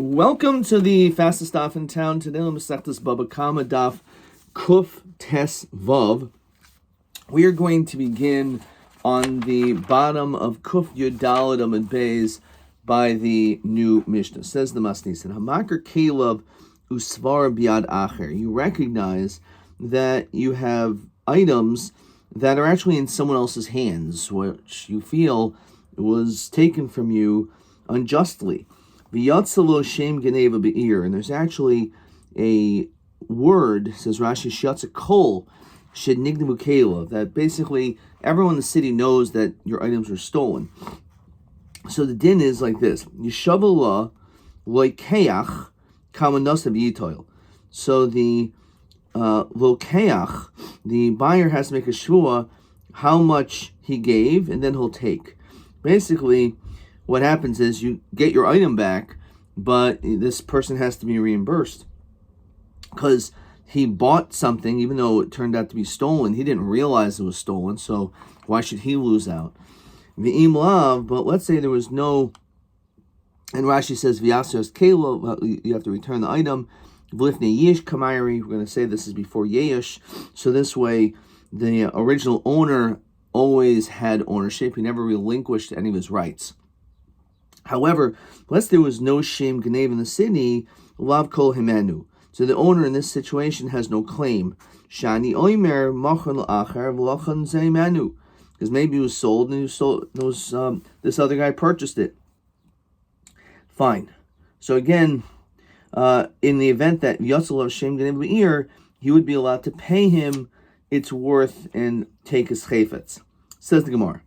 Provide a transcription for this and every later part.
Welcome to the fastest daf in town. Today on Masechtas Bava Kama daf Kuf Tes Vav. We are going to begin on the bottom of Kuf Yud Daled Amud Beis by the new Mishnah. Says the Masnis, and Hamakar Kelev Usvar Biad Acher. You recognize that you have items that are actually in someone else's hands, which you feel was taken from you unjustly. V'yatzalo shem geneva be'ir, and there's actually a word, says Rashi, shatza kol shed nignevu kelev, that basically everyone in the city knows that your items were stolen. So the din is like this: Yishavala loikeach kamanosav yitoil. So the lokeach, the buyer has to make a shvua how much he gave, and then he'll take. Basically, what happens is you get your item back, but this person has to be reimbursed because he bought something, even though it turned out to be stolen. He didn't realize it was stolen, so why should he lose out? V'im lav, but let's say there was no, and Rashi says v'yasers kelo, you have to return the item. V'lifnei yish kamayri, we're going to say this is before yesh, so this way the original owner always had ownership. He never relinquished any of his rights. However, unless there was no shem genev in the city, lav kol himenu. So the owner in this situation has no claim. Shani oimer machon la'achar v'lachan zeimenu, because maybe it was sold and this other guy purchased it. Fine. So again, in the event that yatzal of shem genev be'ir, he would be allowed to pay him its worth and take his chayfetz. Says the Gemara.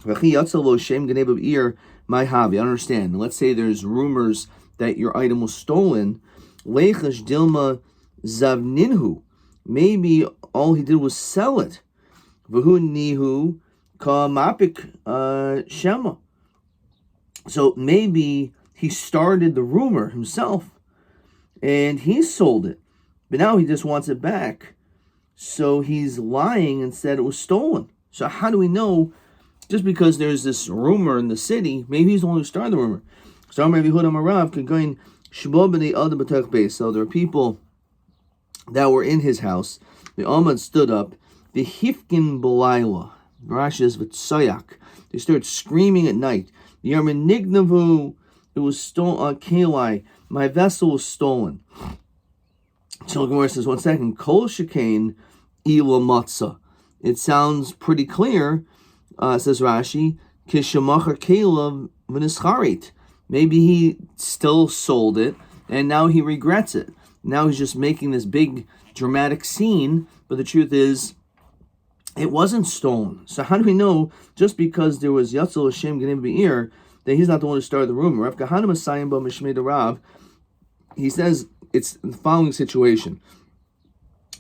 V'chi yatzal lo shem genev be'ir. My hobby, I understand. Let's say there's rumors that your item was stolen. Leichash dilma zavninhu. Maybe all he did was sell it. V'hu nihu ka mapik shema. So maybe he started the rumor himself, and he sold it. But now he just wants it back. So he's lying and said it was stolen. So how do we know? Just because there's this rumor in the city, maybe he's the one who started the rumor. So there are people that were in his house. The Ahmad stood up. The Hifkin Belayla. Rashi says Vitsayak. They started screaming at night. The Yarmin Nignavu, it was stolen. Kalai, my vessel was stolen. So Gemara says, 1 second. Kol Shekain Ila Matzah. It sounds pretty clear. Says Rashi, Kishamachar Kelev v'nischarit. Maybe he still sold it, and now he regrets it. Now he's just making this big dramatic scene, but the truth is, it wasn't stolen. So how do we know, just because there was Yatzal Hashem Genev Be'ir, that he's not the one who started the rumor? Rav Kahana Masayim Ba Mishmei Rav, he says it's the following situation.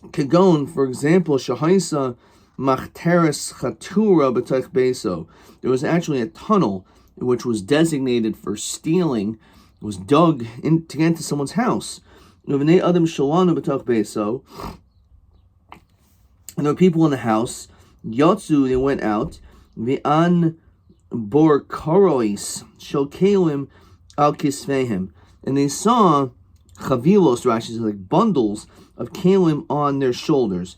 Kagon, for example, Shahaisa Machteres Chatura B'Taich Beso. There was actually a tunnel which was designated for stealing. It was dug in to get into someone's house. V'nei Adam Shalanu B'Taich Beso. And there were people in the house. Yotzu, they went out. V'an Bor Karois Shokelim Al Kisvehem. And they saw Chavilos, Rashi says, like bundles of kalim on their shoulders.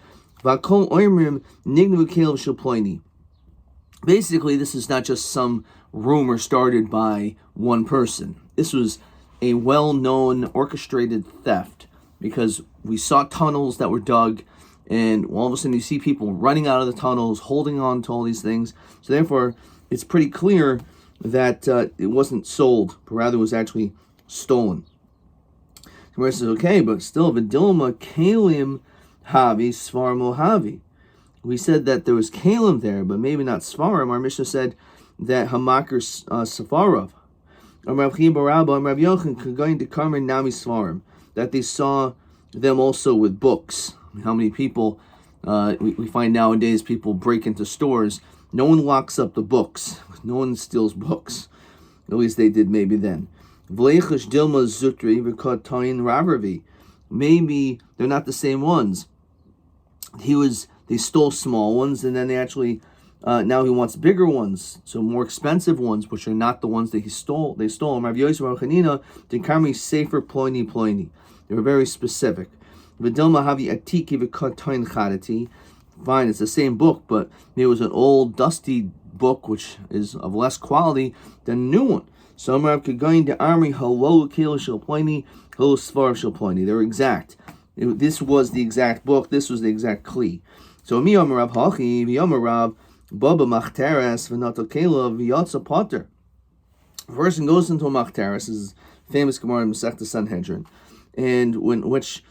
Basically, this is not just some rumor started by one person. This was a well-known orchestrated theft, because we saw tunnels that were dug, and all of a sudden you see people running out of the tunnels, holding on to all these things. So therefore, it's pretty clear that it wasn't sold, but rather was actually stolen. Gemara says, okay, but still, Vidilma Kalim Havi Svarmo Havi. We said that there was Kalim there, but maybe not Svarim. Our Mishnah said that Hamakar Safarov. Rav Chiba Rabba and Rav Yochanan could go into Karmer Nami Svarim, that they saw them also with books. How many people we find nowadays people break into stores? No one locks up the books. No one steals books. At least they did maybe then. Vleichash Dilma Zutri V'Kotain Ravavi. Maybe they're not the same ones. They stole small ones, and then they actually Now he wants bigger ones, so more expensive ones, which are not the ones that he stole. They stole them. Rav Yosef Rav Chanina Dinkarmi Sefer Ploini Ploini. They were very specific. V'dilma Havi Atiki V'Katoin Chadati. Fine, it's the same book, but it was an old, dusty book, which is of less quality than a new one. So Rav Kagain the army Halo Kilo Shel Ploini, Halo Svar Shel Ploini. They were exact. This was the exact book. This was the exact kli. So Mi Yomer Rav Hachi V'Yomer Rav Baba Machteres V'Nato Kela V'Yotza Potter. A person goes into a Machteres, is famous Gemara in Masechta Sanhedrin, and which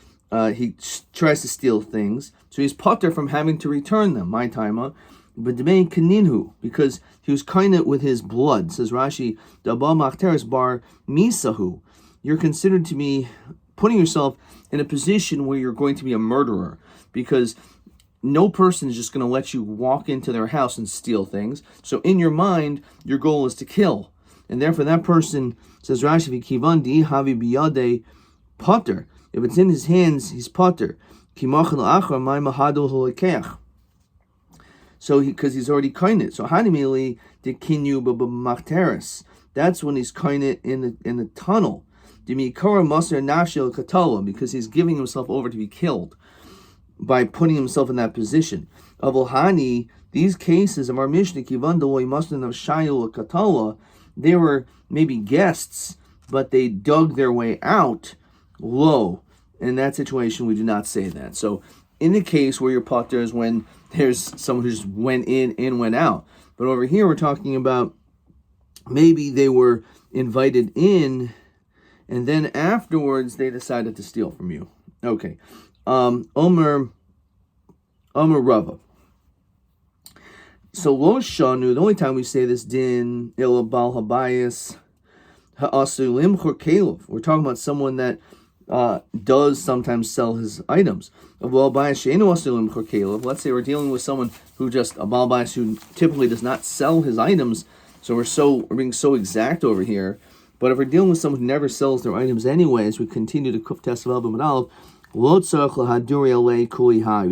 he tries to steal things, so he's potter from having to return them. My timer, but Dmei Kaninhu, because he was kind of with his blood. Says Rashi, Daba Machteres Bar Misahu. You're considered to be putting yourself in a position where you're going to be a murderer, because no person is just going to let you walk into their house and steal things. So in your mind, your goal is to kill. And therefore that person, says Rashi, Kivan di havi biyade potter. If it's in his hands, he's potter. So because he's already kainit. So hanimili de kinyu b'machteres. That's when he's kainit in the tunnel. Dimikara maser nafshel katala, because he's giving himself over to be killed by putting himself in that position. Avulhani, these cases of our Mishnah, Kivandaloi Muslim of Shayul Katala, they were maybe guests, but they dug their way out low. In that situation, we do not say that. So, in the case where your potter is when there's someone who just went in and went out. But over here, we're talking about maybe they were invited in, and then afterwards they decided to steal from you. Okay. Omer Rava. So Lo Shanu, the only time we say this din ila bal habayis ha'asulim chor kelev. We're talking about someone that does sometimes sell his items. Let's say we're dealing with someone who just a bal bayis who typically does not sell his items. So we're being so exact over here. But if we're dealing with someone who never sells their items anyways, we continue to kuf tesav b'madal. You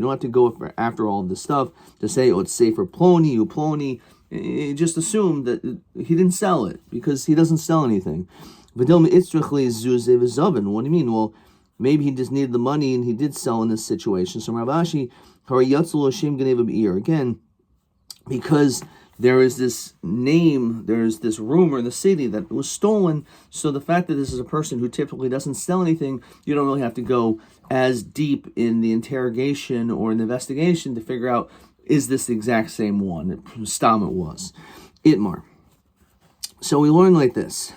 don't have to go after all of this stuff to say, oh, it's safer ploni, you ploni. Just assume that he didn't sell it because he doesn't sell anything. What do you mean? Well, maybe he just needed the money and he did sell in this situation. So Ravashi, again, because there is this name, there's this rumor in the city that it was stolen. So the fact that this is a person who typically doesn't sell anything, you don't really have to go as deep in the interrogation or in the investigation to figure out, is this the exact same one? Stam it was. Itmar. So we learn like this.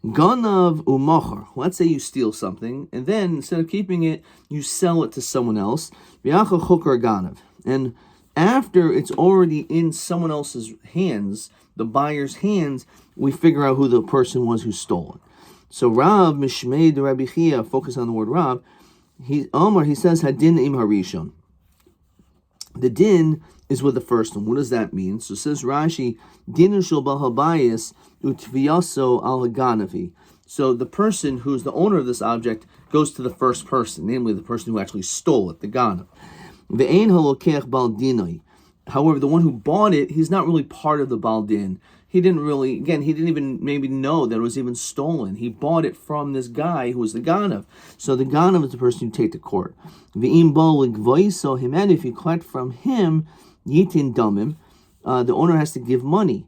Ganav umachar. Let's say you steal something, and then instead of keeping it, you sell it to someone else. V'yacha chukar ganav. And after it's already in someone else's hands, the buyer's hands, we figure out who the person was who stole it. So Rav Mishmei de Rabbi Chia, focus on the word Rav, he says Hadin im Harishon. The din is with the first one. What does that mean? So says Rashi, Din shel bahabayis utviyaso al haganavi. So the person who's the owner of this object goes to the first person, namely the person who actually stole it, the ganav. Ve'ein halokech bal dinoi. However, the one who bought it, he's not really part of the baldin. He didn't even maybe know that it was even stolen. He bought it from this guy who was the ganav. So the ganav is the person you take to court. Ve'im bal ligvoiso him, and if you collect from him, yitin damim, the owner has to give money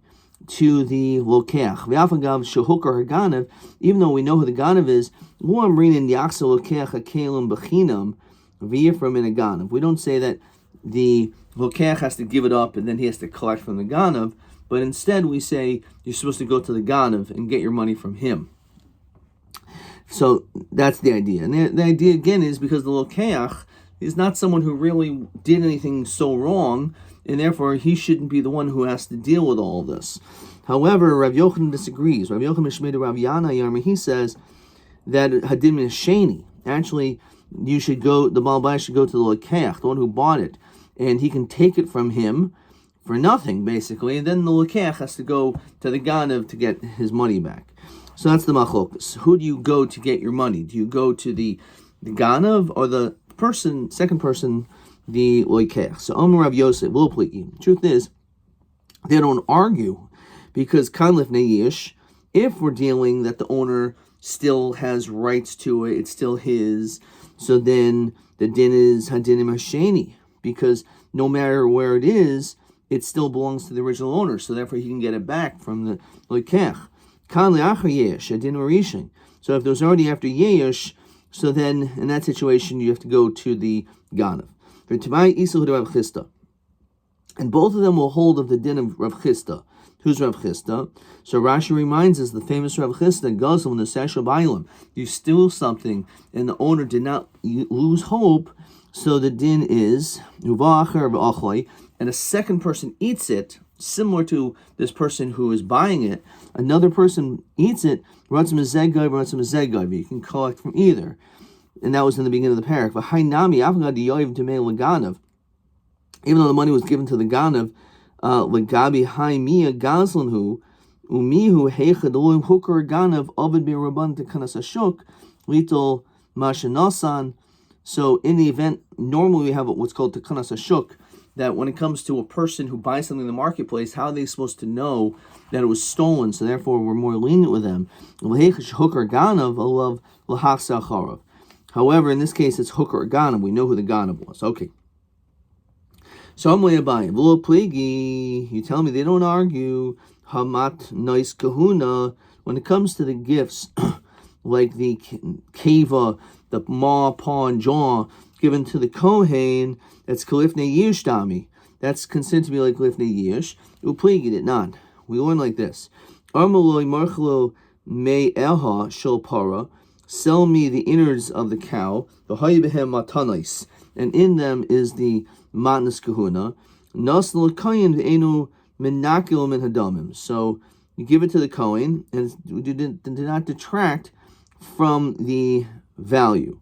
to the lokeach. Ve'afagav shehukar haganav, even though we know who the ganav is, lo amrin yaksa lokeach hakelim bechinam v'yifram in a ganav. We don't say that the lokeach has to give it up and then he has to collect from the ganav. But instead we say you're supposed to go to the ganav and get your money from him. So that's the idea. And the idea again is because the lokeach is not someone who really did anything so wrong, and therefore he shouldn't be the one who has to deal with all of this. However, Rav Yochanan disagrees. Rav Yochanan Mishmei Rav Yana Yarmi, he says that Hadim is Shani. Actually, the Baal Bayis should go to the lokeach, the one who bought it, and he can take it from him for nothing, basically, and then the lekeach has to go to the ganav to get his money back. So that's the machlokas. Who do you go to get your money? Do you go to the ganav or the second person, the lekeach? So Omer Rav Yosef, truth is, They don't argue, because kan lifnei yish, if we're dealing that the owner still has rights to it, it's still his, so then the din is hadinim hasheni, because no matter where it is, it still belongs to the original owner, so therefore he can get it back from the loikech. Kan le'achar yesh, adin marishin. So if there's already after yesh, so then in that situation you have to go to the ganav. And both of them will hold of the din of Rav Chisda. Who's Rav Chisda? So Rashi reminds us, the famous Rav Chisda, Gazal in the Sasha Bailam. You steal something and the owner did not lose hope, so the din is and a second person eats it, similar to this person who is buying it. Another person eats it, you can collect from either. And that was in the beginning of the parak. Even though the money was given to the ganav, legabi haimiya gazlanhu, umihu heichadolim hooker ganav ovid biraban tekanas ashuk, little mashanasan. So in the event, normally we have what's called tekanas ashuk, that when it comes to a person who buys something in the marketplace, how are they supposed to know that it was stolen? So therefore we're more lenient with them. However, in this case it's hooker ganav. We know who the ganav was. Okay. So I'm way about you tell me they don't argue. Hamat nice kahuna. When it comes to the gifts, like the keva, the ma, pa, and jaw, given to the kohen, that's kalifnei yish dami. That's considered to be like kalifnei yish. Upligi did not. We learn like this. Armaloi marchlo me elha shel para. Sell me the innards of the cow. The hayibehem matanais. And in them is the matnas kahuna. Nasl kayin enu menakil min hadamim. So you give it to the kohen, and it did not detract from the value.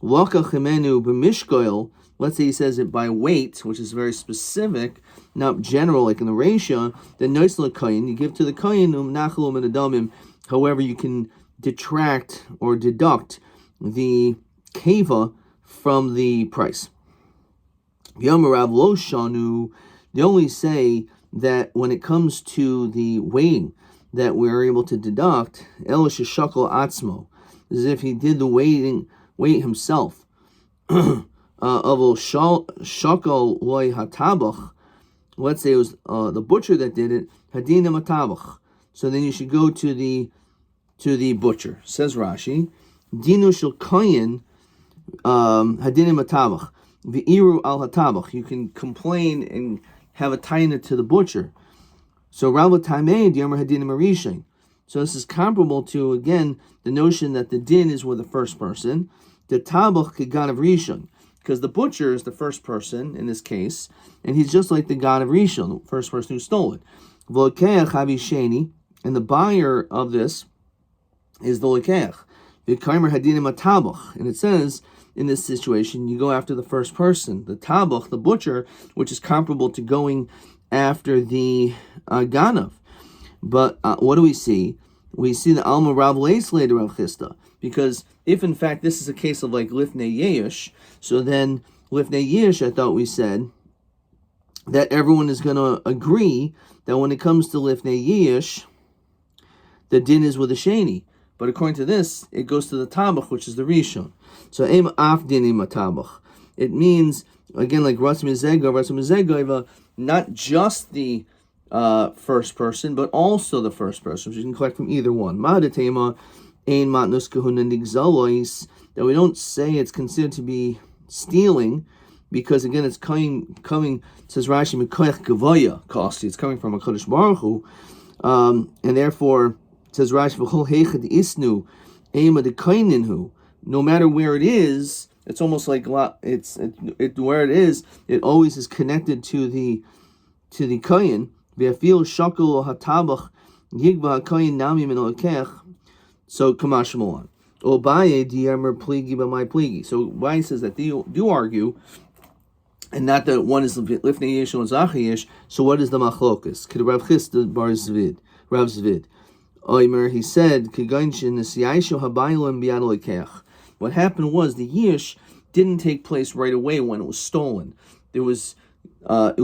Laka chemenu b'mishkoil. Let's say he says it by weight, which is very specific, not general like in the ratio. Then nasl kayin, you give to the kohen menakil min hadamim. However, you can detract or deduct the keva from the price. Yomarav lo shanu, they only say that when it comes to the weighing that we're able to deduct, el sheshakol atzmo, as if he did the weight himself. Avol shakol loy hatabach, let's say it was the butcher that did it, hadina matabach. So then you should go to the butcher. Says Rashi, dinu shel koyin hadinim matabach, v'iru al hatabach. You can complain and have a taina to the butcher. So Rabbi Tamei diamar hadinim arishin. So this is comparable to, again, the notion that the din is with the first person, the tabach kegan of rishon, because the butcher is the first person in this case, and he's just like the god of rishon, the first person who stole it. V'lokeach havisheni, and the buyer of this is the lokeach. V'kaimer hadinim atabach, and it says in this situation you go after the first person, the tabach, the butcher, which is comparable to going after the ganav. But what do we see? We see the Alma Rav Leis later Rav Chisda, because if in fact this is a case of like Lifnei Yesh, so then Lifnei Yesh, I thought we said that everyone is going to agree that when it comes to Lifnei Yesh, the din is with the Sheni. But according to this, it goes to the Tabach, which is the Rishon. So Eim Af Dinim Tabach. It means, again, like Ratzim Mizega, not just the first person, but also the first person, which you can collect from either one. Ma'adatema ein matnus kahuna nigzalois, that we don't say it's considered to be stealing, because again it's coming says Rashi, mikoyach gavoya kosti, it's coming from a Kodesh Baruch Hu, and therefore says Rashi, v'chol heichad isnu ema dekaininu, no matter where it is, it's almost like it's where it is, it always is connected to the kohen. V'afil shakol hatabach yigva hakoyin nami min olekech. So kamash molan. Obaye diamer pligi b'may pligi. So Obaye says that they do argue, and not that one is lifnei yesh and zachayesh. So what is the machlokas? Kid Rav Chisda bar Zvid, Rav Zvid. Oimer, he said kaganshin nesiyasho habaylim b'yad olekech. What happened was the yish didn't take place right away when it was stolen. It was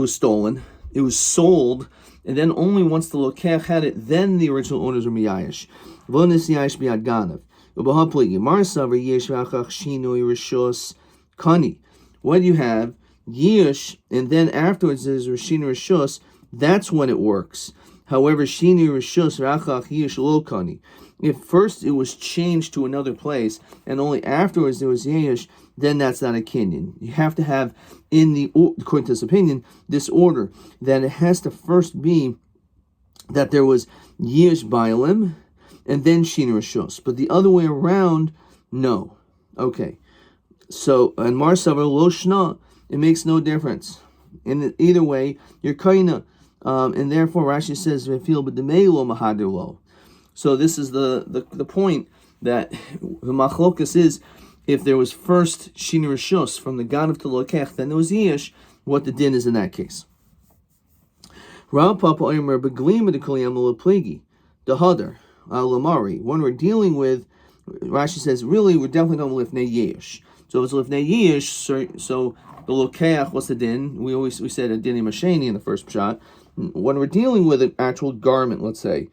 stolen. it was sold, and then only once the lokech had it, then the original owners are miyayish. V'onis yayish b'yad ganav. U'b'hapligi marsaver yesh v'achach shinui rishos kani. What you have, yish, and then afterwards there's rishinu rishos, that's when it works. However, shinu rishos v'achach yish lo kani. If first it was changed to another place, and only afterwards there was yesh, then that's not a kinyan. You have to have, according to this opinion, this order, that it has to first be that there was yesh bailim, and then shinu rishos. But the other way around, no. Okay. So, and marsavar lo shna, it makes no difference. In either way, you're kaina, and therefore Rashi says v'fil b'demei lo mahadir lo. So this is the point that the machlokas is, if there was first shinu rishos from the ganav to lokech, then there was yesh, what the din is in that case. Rav Papa Omer beglima de koliyam leplegi the hadar lamari. When we're dealing with, Rashi says, really we're definitely going to lifnei yesh. So if it's lifnei yesh, so the lokech, what's the din? We said a din masheni in the first shot. When we're dealing with an actual garment, let's say,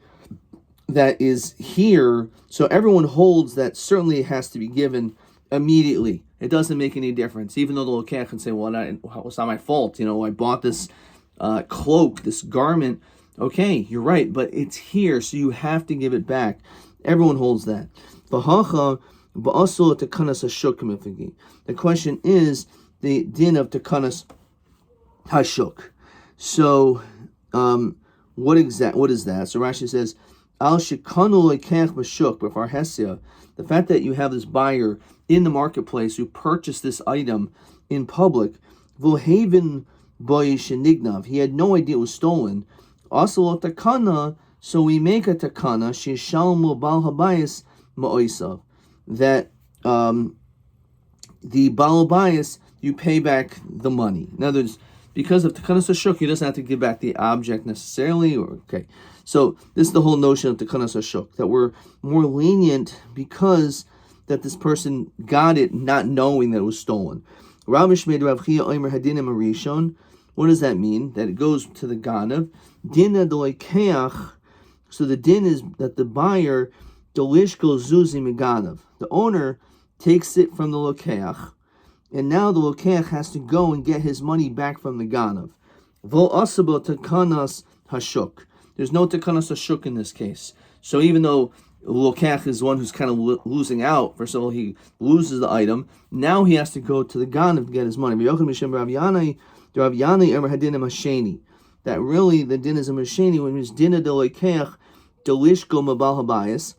that is here, so everyone holds that certainly it has to be given immediately. It doesn't make any difference, even though the lokech can say, well, it's not my fault, I bought this cloak, this garment. Okay, you're right, but it's here, so you have to give it back. Everyone holds that. The question is the din of tekanas hashuk. So, what is that? So Rashi says, Al shikanu lekech b'shuk b'far hesia. The fact that you have this buyer in the marketplace who purchased this item in public, v'haven boy shenignav. He had no idea it was stolen. Also takana. So we make a takana sheshalmu bal habayis ma'oisav, that the bal habayis, you pay back the money. In other words, because of tekanas hashuk, he doesn't have to give back the object necessarily. Okay, so this is the whole notion of tekanas hashuk, that we're more lenient because that this person got it not knowing that it was stolen. Rabbi Shmeid Rav Chia Omer Hadinim Arishon. What does that mean? That it goes to the ganav. Dina delekeach. So the din is that the buyer delishko zuzi meganav. The owner takes it from the lokeach, and now the lokeach has to go and get his money back from the ganav. Vo asabo tekanas hashuk. There's no tekanas hashuk in this case. So even though lokeach is one who's kind of losing out, first of all, he loses the item. Now he has to go to the ganav to get his money. That really the din is a masheni, which means dina de lokeach delishko mabal habayis.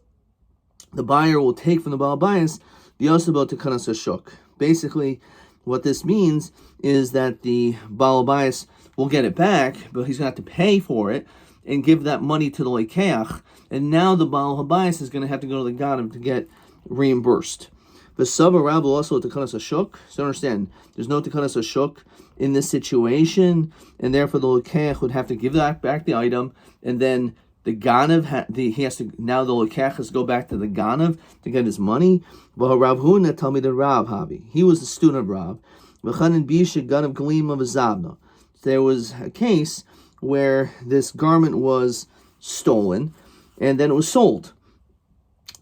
The buyer will take from the bal habayis the asabo tekanas hashuk. Basically, what this means is that the Baal Habayis will get it back, but he's going to have to pay for it and give that money to the Lekeach. And now the Baal Habayis is going to have to go to the Ganav to get reimbursed. The Saba Rabbi also Tekanas Hashuk. So understand, there's no Tekanas Hashuk in this situation, and therefore the Lekeach would have to give that back the item, and then the Ganav, he has to, now the Lekech has to go back to the Ganav to get his money. But Rav Huna tell me the Rav Habi. He was the student of Rav. There was a case where this garment was stolen, and then it was sold.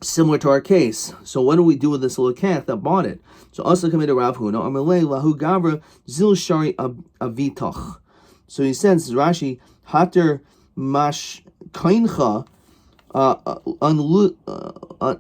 Similar to our case. So what do we do with this Lekech that bought it? So also come to Rav Huna. Amalei lahu gavra zil shari avitoch. So he says, Rashi, hater mash kaincha,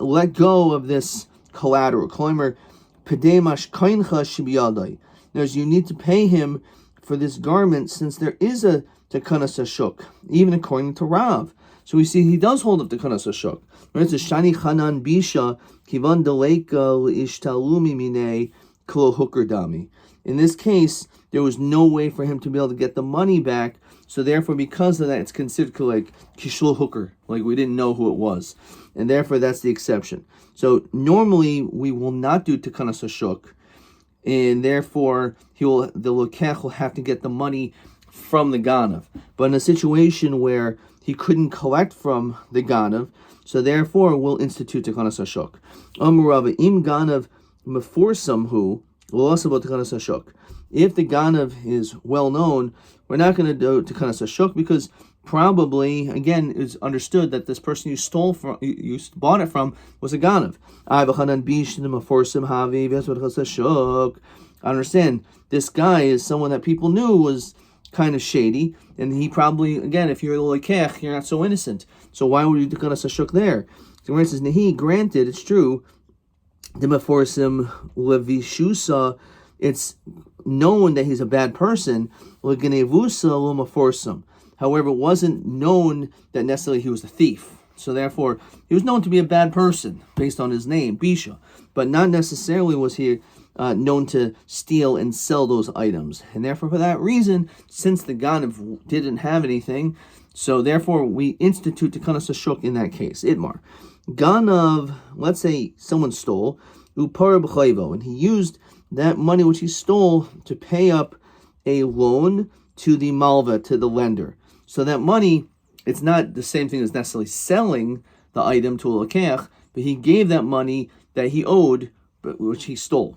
let go of this collateral. Kloimer pedemash kaincha shibiyadai. There's, you need to pay him for this garment, since there is a tekanas hashuk, even according to Rav. So we see he does hold up tekanas hashuk. It's a shani chanan bisha kivan deleka ishtalumi mine klo hooker dami. In this case, there was no way for him to be able to get the money back. So therefore, because of that, it's considered like kishul hooker, like we didn't know who it was, and therefore that's the exception. So normally we will not do tekanas hashuk, and therefore the lokech will have to get the money from the ganav. But in a situation where he couldn't collect from the ganav, so therefore we'll institute tekanas hashuk. Amrava im ganav meforsam hu If the ganav is well known, we're not going to do tikanas hashuk because probably, again, it's understood that this person you stole from, you bought it from, was a ganav. I understand this guy is someone that people knew was kind of shady, and he probably, again, if you're a lekech, you're not so innocent. So why would you do tikanas hashuk there? So when it says nehi, granted, it's true. The meforsim levishusa, it's known that he's a bad person. Legenevusa lemeforsim. However, it wasn't known that necessarily he was a thief. So therefore, he was known to be a bad person based on his name, Bisha. But not necessarily was he known to steal and sell those items. And therefore, for that reason, since the Ganav didn't have anything, so therefore we institute tikanas hashuk in that case. Itmar. Ganav, let's say someone stole, upara b'chayvo, and he used that money which he stole to pay up a loan to the malva, to the lender. So that money, it's not the same thing as necessarily selling the item to a lekech, but he gave that money that he owed, but which he stole.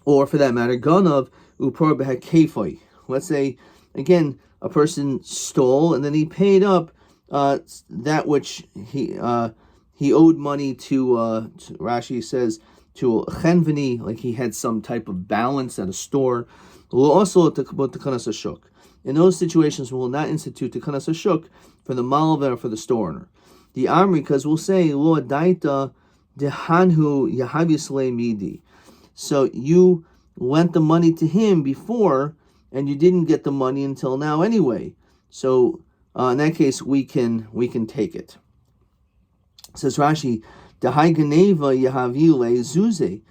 Or for that matter, ganav upara b'hakefoi. Let's say, again, a person stole and then he paid up that which he owed money to Rashi says, to chenveni, like he had some type of balance at a store. Also tikanas hashuk. In those situations, we will not institute tikanas hashuk for the malva or for the storeowner. The amri, because we'll say lo adaita dehanhu yahavisle midi. So you lent the money to him before, and you didn't get the money until now anyway. So in that case, we can take it. Says Rashi, "Dahai ganeva yahavile zuze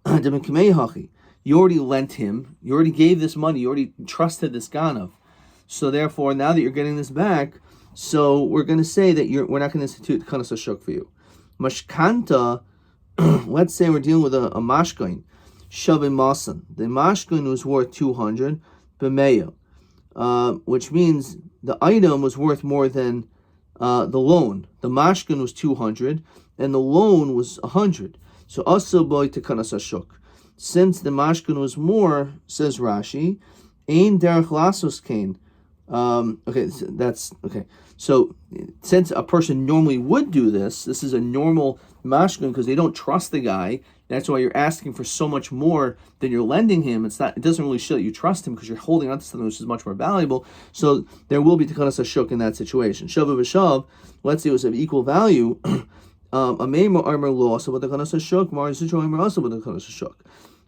demekmei. You already lent him. You already gave this money. You already trusted this ganav. So therefore, now that you're getting this back, so we're going to say that we're not going to institute tikanas hashuk for you. Mashkanta. Let's say we're dealing with a mashkain, shavim masan. The mashkain was worth 200 b'meya, which means the item was worth more than the loan. The mashkin was 200 and the loan was 100. So also boy tikanas hashuk. Since the mashkin was more, says Rashi, ein derech lasos kain. Okay, that's okay. So since a person normally would do this is a normal mashkin because they don't trust the guy. That's why you're asking for so much more than you're lending him. It doesn't really show that you trust him because you're holding on to something which is much more valuable. So there will be tikanas hashuk in that situation. Shav v'shav, let's say it was of equal value. A meimor armor law also with tikanas hashuk. Mar yisrael armor also with tikanas hashuk.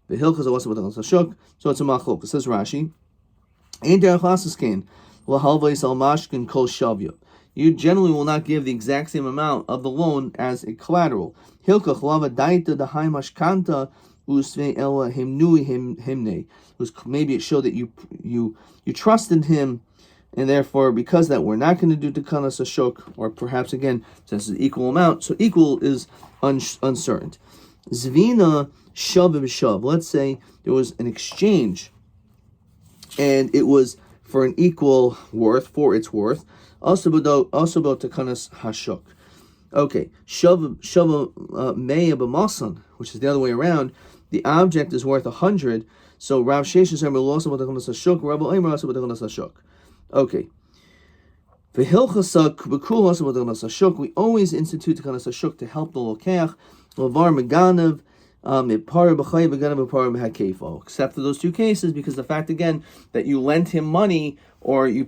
The hilchas also with tikanas hashuk. So it's a machlok. It says Rashi, ein derech lasos kain lahalvais al mashkin kol shavya. You generally will not give the exact same amount of the loan as a collateral. Hilkach lava daita the high mashkanta usve ela himnui himne. Maybe it showed that you trusted him, and therefore because of that we're not going to do tikanas hashuk, or perhaps again since it's equal amount. So equal is uncertain. Zvina shav b'shav. Let's say there was an exchange, and it was for an equal worth, for its worth. Also about tikanas hashuk. Okay, shava meya b'masan, which is the other way around. The object is worth 100. So Rav Sheshes Emer also about tikanas hashuk. Rabbi Emer also about tikanas hashuk. Okay. V'hilchasak b'kul also about tikanas hashuk. We always institute tikanas hashuk to help the lokech. Lavar meganav. Except for those two cases, because the fact again that you lent him money or you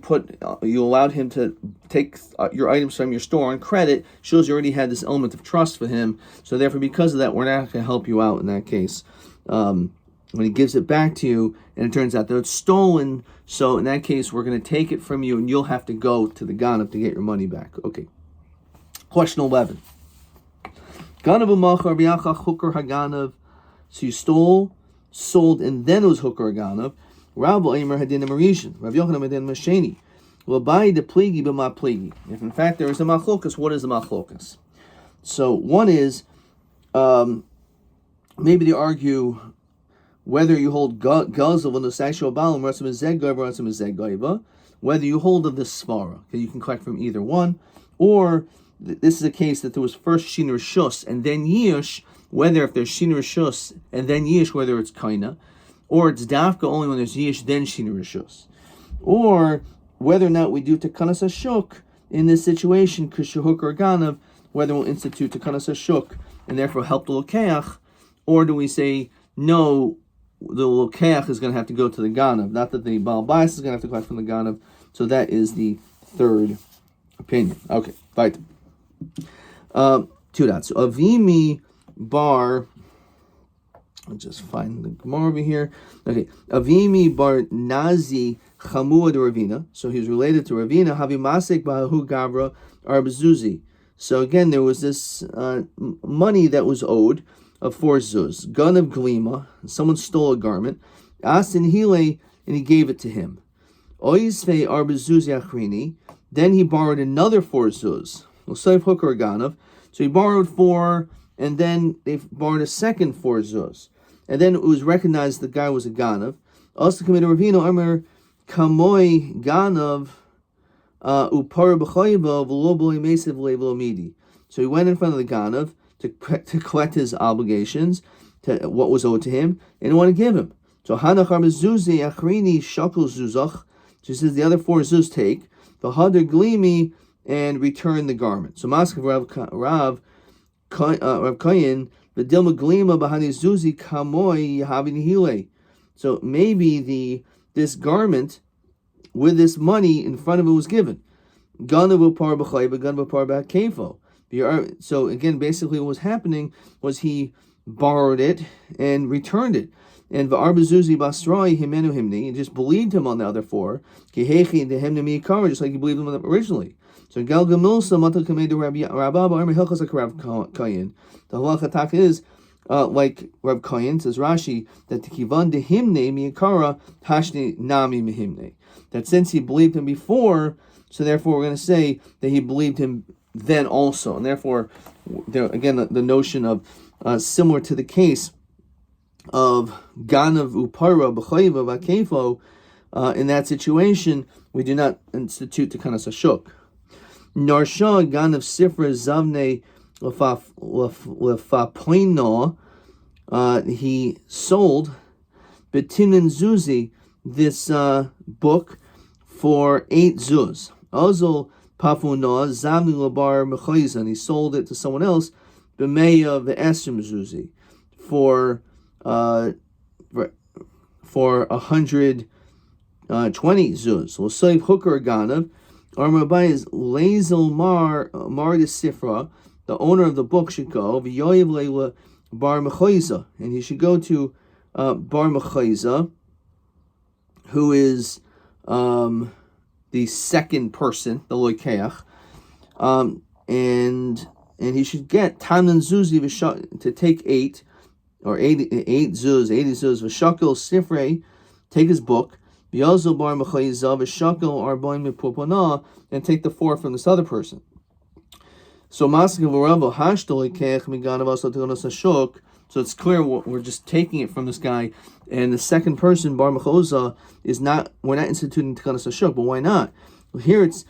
allowed him to take your items from your store on credit shows you already had this element of trust for him. So therefore, because of that, we're not going to help you out in that case. When he gives it back to you and it turns out that it's stolen, so in that case, we're going to take it from you and you'll have to go to the ganav to get your money back. Okay. Question 11. Ganav u'machar b'yachach hukar haganav. So you stole, sold, and then it was hukar haganav. Rabbi Eimer hadin marishan. Rabbi Yochanan hadin masheni. L'bai de pligi b'ma pligi. If in fact there is a machlokas, what is the machlokas? So one is, maybe they argue whether you hold gazel on the sexual balam, whether you hold of the svara, okay, you can collect from either one, or this is a case that there was first shin rishus and then yish, whether if there's Shin Rishus and then Yish, whether it's Kaina, or it's Dafka only when there's Yish, then Shin Rishus. Or whether or not we do Tekanas HaShuk in this situation, Kishahuk or Ganav, whether we'll institute Tekanas HaShuk and therefore help the Lokeach, or do we say, no, the Lokeach is going to have to go to the Ganav, not that the Baal Bais is going to have to collect from the Ganav. So that is the third opinion. Okay, right. Two dots. So Avimi bar, I'll just find the Gemara over here. Okay, Avimi bar Nazi Chamua de Ravina. So he was related to Ravina. Havi Masek Bahu Gavra Arbazuzi. So again, there was this money that was owed of 4 zuz. Gun of Glima. Someone stole a garment. Asin Hile, and he gave it to him. Oisve Arbazuzi Achrini. Then he borrowed another 4 zuz. L'sayf Hooker Ganav. So he borrowed 4, and then they borrowed a second 4 zuz. And then it was recognized the guy was a Ganav. Also committed Ravino Amr Kamoi Ganav Upar B'chayva V'lo Mesiv Le'v'lo Midi. So he went in front of the Ganav to collect his obligations, to what was owed to him, and he wanted to give him. So Hanach Arbazuzi Achrini Shakul Zuzach. So he says the other 4 zuz take the Hadar Glimi and return the garment. So Maskav Rav Kayin the Dilma Glima Bahani Zuzi Kamoi Yahavin Hile. So maybe this garment with this money in front of it was given. Ganavu par b'chayva, ganavu par b'kefo. So again, basically what was happening was he borrowed it and returned it. And v'arbazuzi basrai himenu himni, and just believed him on the other 4. Kihechi dehemne miikara, just like he believed him originally. So Gal Gamilsa Matal Kamedu Rabbi Ba'arma Hilchas Rav Kayin. The halacha is like Rav Kayin says Rashi that the kivan dehimne miikara hashni nami mihimne. That since he believed him before, so therefore we're going to say that he believed him then also, and therefore, there again the notion of similar to the case of Ganav Upara B'chayva V'Kefo, in that situation we do not institute Tekanas HaShuk. Narsha Ganav Sifra Zavne Lefapoino, he sold Betimin Zuzi, this book, for 8 zuz. Ozol Pafuna Zamni Labar Mechoiza, and he sold it to someone else, B'meya V'esrim Zuzi, for 120 zuz. L'soiv Hooker Ganav. Our Rabbi is Lazel Mar de Sifra, the owner of the book should go V'yoyev Leila Bar Mechoiza, and he should go to Bar Mechoiza, who is the second person, the Loikeach, and he should get Tamnan Zuzi to take 8 or 80 zuz v'shakil sifrei, take his book v'yazul bar mechayizav v'shakil arbaim mipupana, and take the 4 from this other person. So maskav v'ravo hashtol ikech miganav asatonas hashuk. So it's clear we're just taking it from this guy, and the second person, Bar Mechoza, we're not instituting Tekanas HaShuk, but why not? Well, here it's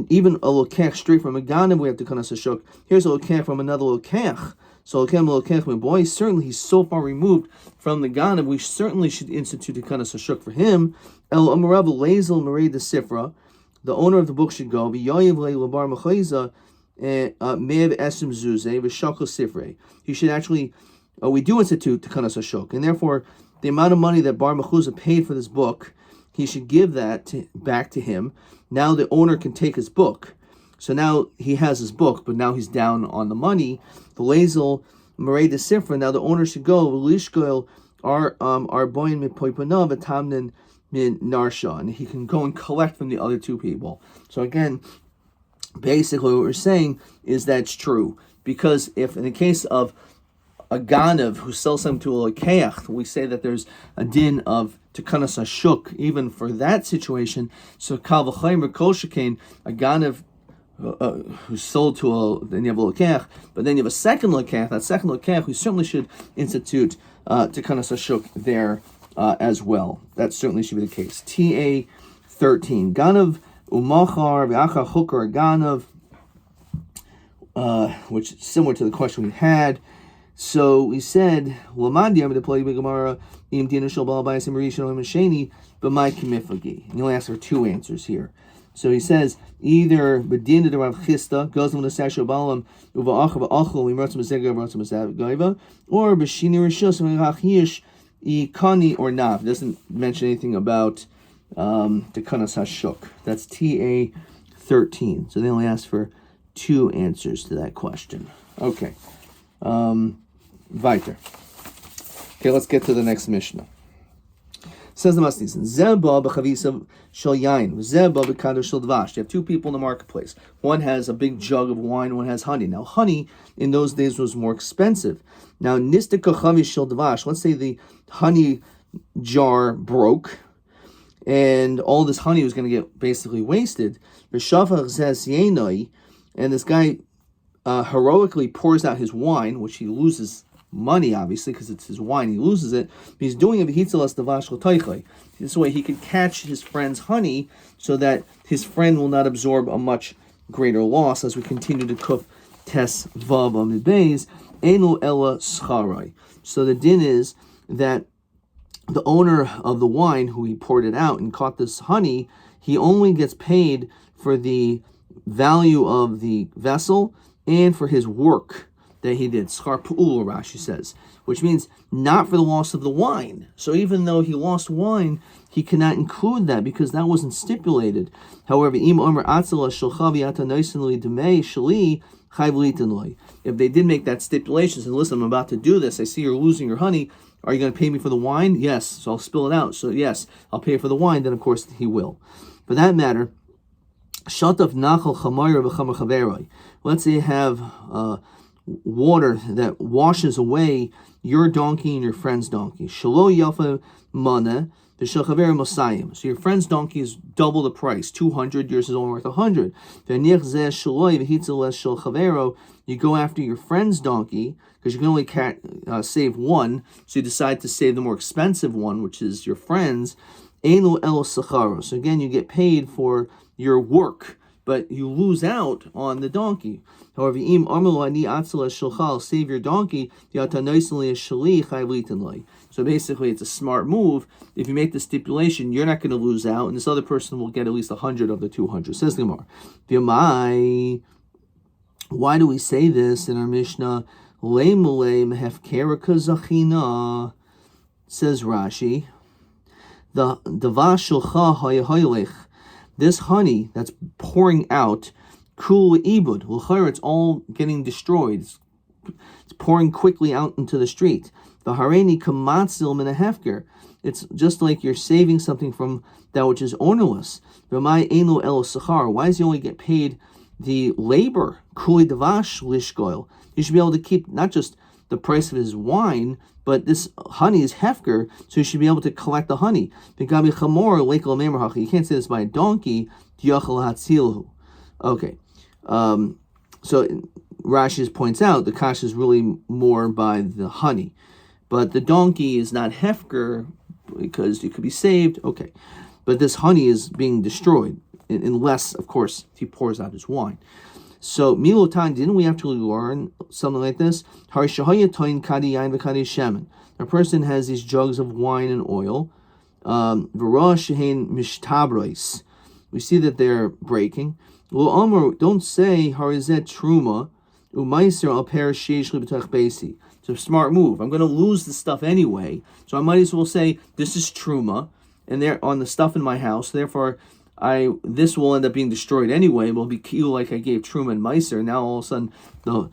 even a Lokech straight from a Ganim, we have Tekanas HaShuk. Here's a Lokech from another Lokech. So Lokech, my boy, certainly he's so far removed from the Ganim, we certainly should institute Tekanas HaShuk for him. El Amarav Lezel Marei de Sifra, the owner of the book should go, V'yoyev Le Bar Mechoza, Me'ev Esim Zuze, V'shakal Sifrei. He should actually, we do institute Tekanas HaShuk, and therefore the amount of money that Bar Mechuza paid for this book, he should give that back to him. Now the owner can take his book. So now he has his book, but now he's down on the money. The Lazel Marei de Sifra, now the owner should go, Lishkoil our boyin mipoipanav atamnin min narsha, and he can go and collect from the other 2 people. So again, basically what we're saying is that's true. Because if in the case of a Ganav who sells something to a Lekeach, we say that there's a din of Tekanas HaShuk, even for that situation. So Kal V'chayim Kol Shekain, a Ganav who's sold to then you have a Lekeach, but then you have a second Lekeach, that second Lekeach, we certainly should institute Tekanas HaShuk there as well. That certainly should be the case. TA 13. Ganav Umachar V'achar Hukar Ganav, which is similar to the question we had. So we said, but my kimifagi. And you'll ask for two answers here. So he says, either Bedin de Rav Chista, goes on the Sasha Balam, Uva Achav Achel, we wrote some Zega, wrote some Gaiva, or Bashini Rishos, Hachish, Kani, or Nav. It doesn't mention anything about the Kanas Hashuk. That's TA 13. So they only asked for two answers to that question. Okay. Weiter. Okay, let's get to the next Mishnah. Says the Masnisen, Zeba b'chavisa shel yain, Zeba b'kadosh shel dvash. You have two people in the marketplace. One has a big jug of wine, one has honey. Now, honey in those days was more expensive. Now, nistika chavish shel dvash. Let's say the honey jar broke, and all this honey was going to get basically wasted. B'shafach zes yenoi, and this guy heroically pours out his wine, which he loses money, obviously, because it's his wine, he loses it. But he's doing it v'hitzalas davash l'toichai. This way he can catch his friend's honey so that his friend will not absorb a much greater loss as we continue to cook tes vav amid beis enu ella scharai. So the din is that the owner of the wine, who he poured it out and caught this honey, he only gets paid for the value of the vessel and for his work that he did. Schar pu'ul, Rashi says, which means not for the loss of the wine. So even though he lost wine, he cannot include that because that wasn't stipulated. However, im omer atzala shalchavi atanoisin demei shali chayv litanoi. If they did make that stipulation, and listen, I'm about to do this, I see you're losing your honey, are you going to pay me for the wine? Yes, so I'll spill it out. So yes, I'll pay for the wine, then of course he will. For that matter, shatav nachal chamayr v'chamar chaveroi. Let's say you have water that washes away your donkey and your friend's donkey. Shalo yafa mana v'shachaver mosayim. So your friend's donkey is double the price, 200. Yours is only worth 100. You go after your friend's donkey because you can only save one. So you decide to save the more expensive one, which is your friend's. Enu el sacharo. So again, you get paid for your work, but you lose out on the donkey. However, im ani atzala shulchal, save your donkey, so basically it's a smart move. If you make the stipulation, you're not going to lose out, and this other person will get at least 100 of the 200. Says the Gemara, why do we say this in our Mishnah? Says Rashi, this honey that's pouring out, kul ibud, it's all getting destroyed. It's pouring quickly out into the street. The hareni kamatzil min hefker. It's just like you're saving something from that which is ownerless. Why does he only get paid the labor? Kuli davash lishgoil. He should be able to keep not just the price of his wine, but this honey is hefker, so you should be able to collect the honey. You can't say this by a donkey. Okay. So Rashi points out the kash is really more by the honey, but the donkey is not hefker because it could be saved. Okay, but this honey is being destroyed unless, of course, he pours out his wine. So Milotan, didn't we actually learn something like this? A person has these jugs of wine and oil. We see that they're breaking. Don't say harizet truma umaiser al per sheish libetach basi. It's a smart move. I'm going to lose the stuff anyway, so I might as well say this is truma, and they're on the stuff in my house. Therefore, this will end up being destroyed anyway. It will be killed like I gave truma and meiser. Now all of a sudden the